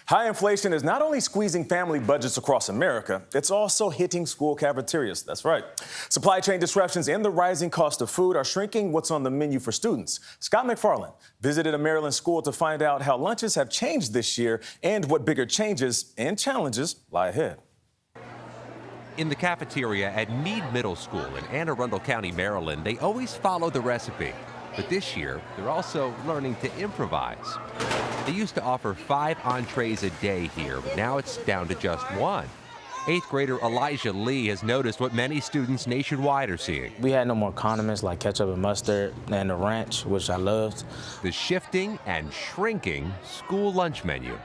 High inflation is not only squeezing family budgets across America, it's also hitting school cafeterias. That's right. Supply chain disruptions and the rising cost of food are shrinking what's on the menu for students. Scott MacFarlane visited a Maryland school to find out how lunches have changed this year and what bigger changes and challenges lie ahead. In the cafeteria at Meade Middle School in Anne Arundel County, Maryland, they always follow the recipe. But this year, they're also learning to improvise. They used to offer 5 entrees a day here, but now it's down to just 1. 8th grader Elijah Lee has noticed what many students nationwide are seeing. We had no more condiments like ketchup and mustard and the ranch, which I loved. The shifting and shrinking school lunch menu.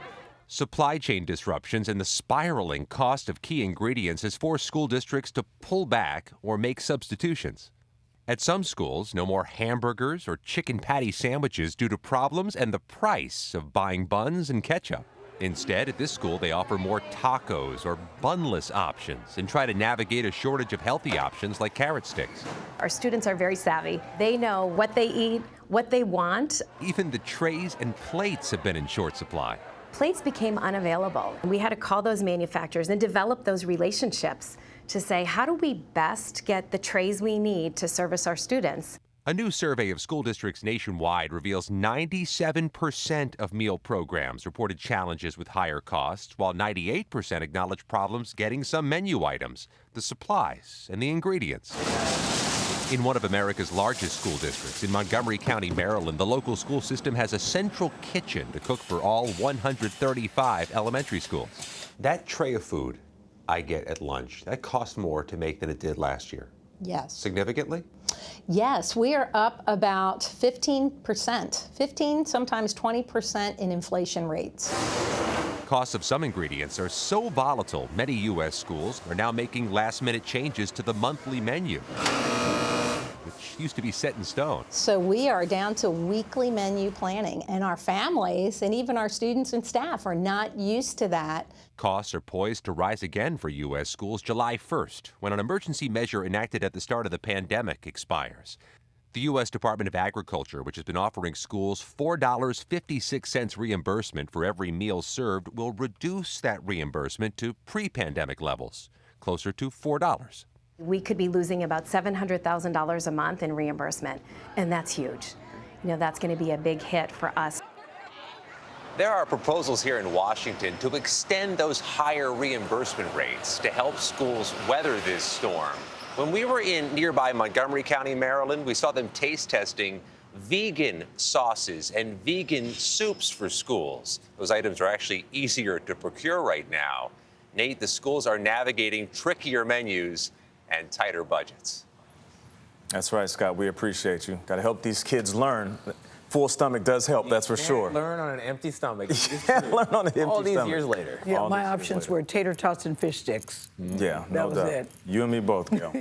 Supply chain disruptions and the spiraling cost of key ingredients has forced school districts to pull back or make substitutions. At some schools, no more hamburgers or chicken patty sandwiches due to problems and the price of buying buns and ketchup. Instead, at this school, they offer more tacos or bunless options and try to navigate a shortage of healthy options like carrot sticks. Our students are very savvy. They know what they eat, what they want. Even the trays and plates have been in short supply. Plates became unavailable. We had to call those manufacturers and develop those relationships to say, how do we best get the trays we need to service our students? A new survey of school districts nationwide reveals 97% of meal programs reported challenges with higher costs, while 98% acknowledge problems getting some menu items, the supplies, and the ingredients. In one of America's largest school districts, in Montgomery County, Maryland, the local school system has a central kitchen to cook for all 135 elementary schools. That tray of food I get at lunch, that costs more to make than it did last year. Yes. Significantly? Yes, we are up about 15%, 15, sometimes 20% in inflation rates. Costs of some ingredients are so volatile, many U.S. schools are now making last-minute changes to the monthly menu, which used to be set in stone. So we are down to weekly menu planning, and our families and even our students and staff are not used to that. Costs are poised to rise again for U.S. schools July 1st, when an emergency measure enacted at the start of the pandemic expires. The U.S. Department of Agriculture, which has been offering schools $4.56 reimbursement for every meal served, will reduce that reimbursement to pre-pandemic levels, closer to $4. We could be losing about $700,000 a month in reimbursement, and that's huge. You know, that's going to be a big hit for us. There are proposals here in Washington to extend those higher reimbursement rates to help schools weather this storm. When we were in nearby Montgomery County, Maryland, we saw them taste testing vegan sauces and vegan soups for schools. Those items are actually easier to procure right now. Nate, the schools are navigating trickier menus and tighter budgets. That's right, Scott. We appreciate you. Got to help these kids learn. Full stomach does help, that's for sure. Learn on an empty stomach. Yeah, learn on an empty stomach. All these years later. Yeah, my options were tater tots and fish sticks. Yeah, That was it. You and me both, Gayle.